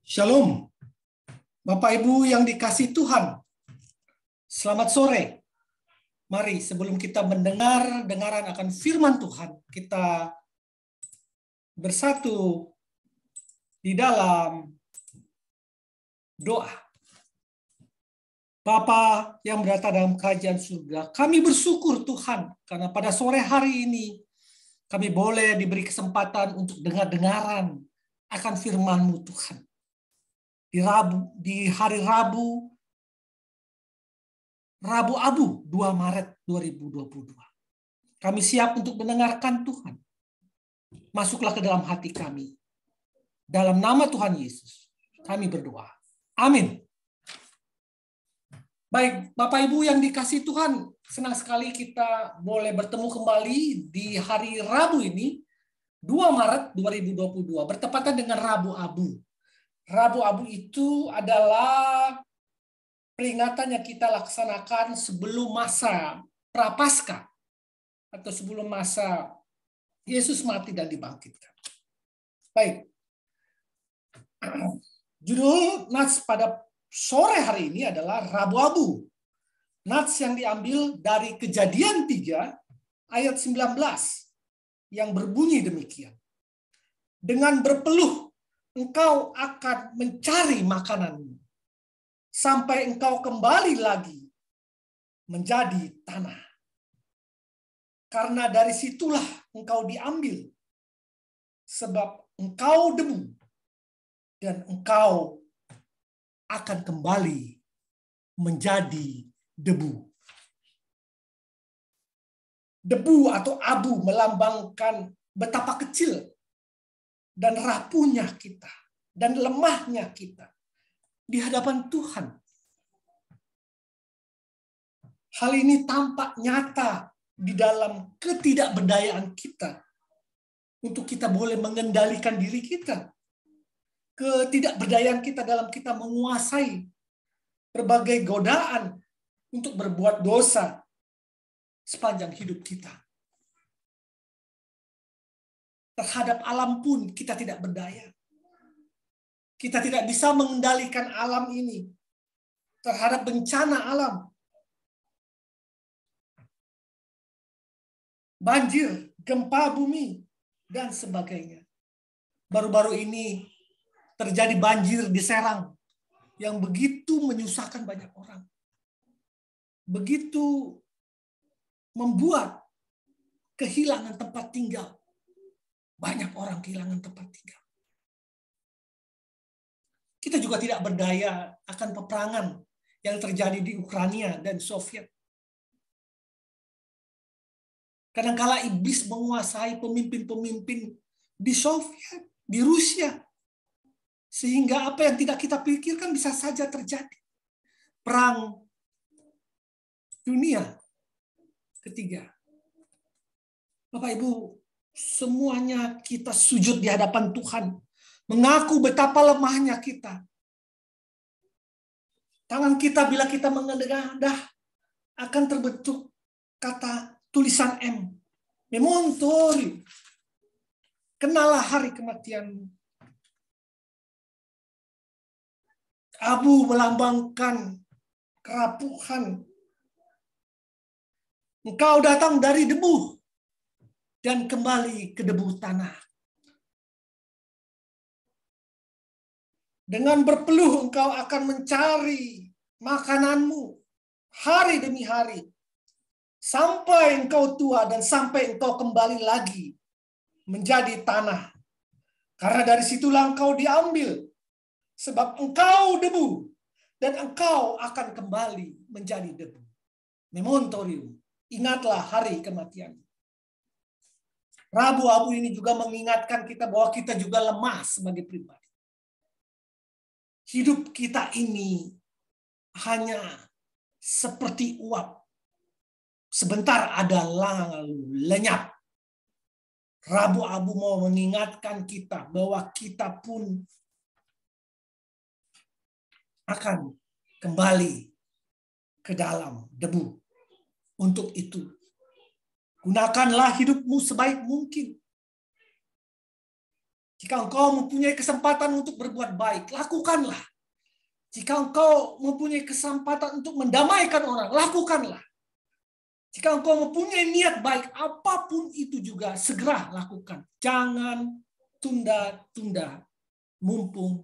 Shalom, Bapak Ibu yang dikasihi Tuhan. Selamat sore. Mari sebelum kita dengaran akan firman Tuhan, kita bersatu di dalam doa. Bapa yang berada dalam kerajaan surga, kami bersyukur Tuhan karena pada sore hari ini kami boleh diberi kesempatan untuk dengaran akan firman-Mu Tuhan. Di hari Rabu Abu 2 Maret 2022. Kami siap untuk mendengarkan Tuhan. Masuklah ke dalam hati kami. Dalam nama Tuhan Yesus, kami berdoa. Amin. Baik, Bapak Ibu yang dikasihi Tuhan, senang sekali kita boleh bertemu kembali di hari Rabu ini, 2 Maret 2022, bertepatan dengan Rabu Abu. Rabu Abu itu adalah peringatan yang kita laksanakan sebelum masa Prapaskah atau sebelum masa Yesus mati dan dibangkitkan. Baik. Judul nats pada sore hari ini adalah Rabu Abu. Nats yang diambil dari Kejadian 3 ayat 19 yang berbunyi demikian. Dengan berpeluh engkau akan mencari makananmu sampai engkau kembali lagi menjadi tanah. Karena dari situlah engkau diambil, sebab engkau debu, dan engkau akan kembali menjadi debu. Debu atau abu melambangkan betapa kecil dan rapuhnya kita, dan lemahnya kita di hadapan Tuhan. Hal ini tampak nyata di dalam ketidakberdayaan kita untuk kita boleh mengendalikan diri kita. Ketidakberdayaan kita dalam kita menguasai berbagai godaan untuk berbuat dosa sepanjang hidup kita. Terhadap alam pun kita tidak berdaya. Kita tidak bisa mengendalikan alam ini terhadap bencana alam. Banjir, gempa bumi, dan sebagainya. Baru-baru ini terjadi banjir di Serang yang begitu menyusahkan banyak orang. Begitu membuat kehilangan tempat tinggal. Banyak orang kehilangan tempat tinggal. Kita juga tidak berdaya akan peperangan yang terjadi di Ukraina dan Soviet. Kadangkala iblis menguasai pemimpin-pemimpin di Soviet, di Rusia. Sehingga apa yang tidak kita pikirkan bisa saja terjadi. Perang dunia ketiga. Bapak Ibu, semuanya kita sujud di hadapan Tuhan. Mengaku betapa lemahnya kita. Tangan kita bila kita mengendadah akan terbentuk kata tulisan M. Memontori. Kenalah hari kematianmu. Abu melambangkan kerapuhan. Engkau datang dari debu dan kembali ke debu tanah. Dengan berpeluh engkau akan mencari makananmu hari demi hari. Sampai engkau tua dan sampai engkau kembali lagi menjadi tanah. Karena dari situlah engkau diambil. Sebab engkau debu dan engkau akan kembali menjadi debu. Memontorium. Ingatlah hari kematian. Rabu Abu ini juga mengingatkan kita bahwa kita juga lemah sebagai pribadi. Hidup kita ini hanya seperti uap. Sebentar ada lalu lenyap. Rabu Abu mau mengingatkan kita bahwa kita pun akan kembali ke dalam debu. Untuk itu, gunakanlah hidupmu sebaik mungkin. Jika engkau mempunyai kesempatan untuk berbuat baik, lakukanlah. Jika engkau mempunyai kesempatan untuk mendamaikan orang, lakukanlah. Jika engkau mempunyai niat baik, apapun itu juga segera lakukan. Jangan tunda-tunda, mumpung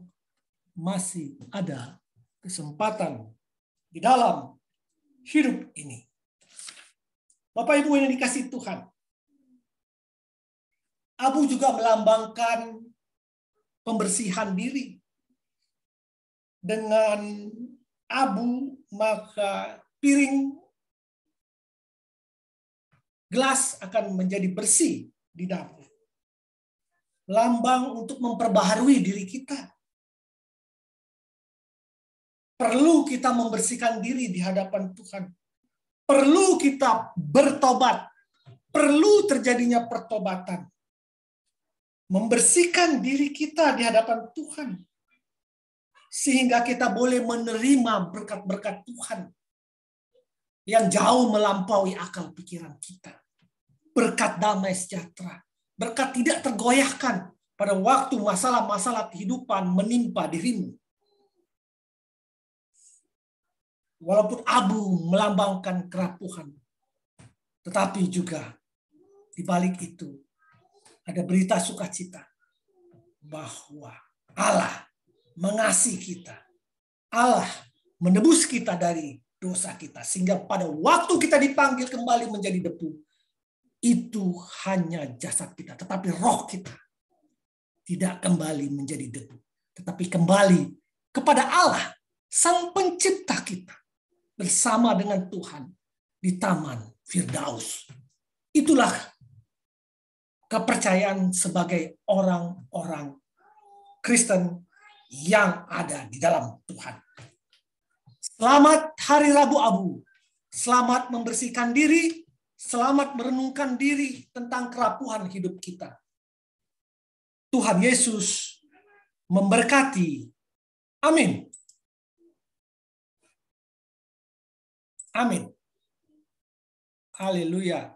masih ada kesempatan di dalam hidup ini. Bapak Ibu yang dikasihi Tuhan, abu juga melambangkan pembersihan diri. Dengan abu, maka piring, gelas akan menjadi bersih di dapur. Lambang untuk memperbaharui diri kita. Perlu kita membersihkan diri di hadapan Tuhan. Perlu kita bertobat. Perlu terjadinya pertobatan. Membersihkan diri kita di hadapan Tuhan. Sehingga kita boleh menerima berkat-berkat Tuhan. Yang jauh melampaui akal pikiran kita. Berkat damai sejahtera. Berkat tidak tergoyahkan pada waktu masalah-masalah kehidupan menimpa dirimu. Walaupun abu melambangkan kerapuhan. Tetapi juga di balik itu ada berita sukacita bahwa Allah mengasihi kita. Allah menebus kita dari dosa kita. Sehingga pada waktu kita dipanggil kembali menjadi debu, itu hanya jasad kita. Tetapi roh kita tidak kembali menjadi debu. Tetapi kembali kepada Allah, Sang Pencipta kita. Bersama dengan Tuhan di Taman Firdaus. Itulah kepercayaan sebagai orang-orang Kristen yang ada di dalam Tuhan. Selamat Hari Rabu Abu. Selamat membersihkan diri. Selamat merenungkan diri tentang kerapuhan hidup kita. Tuhan Yesus memberkati. Amin. Amin. Haleluya.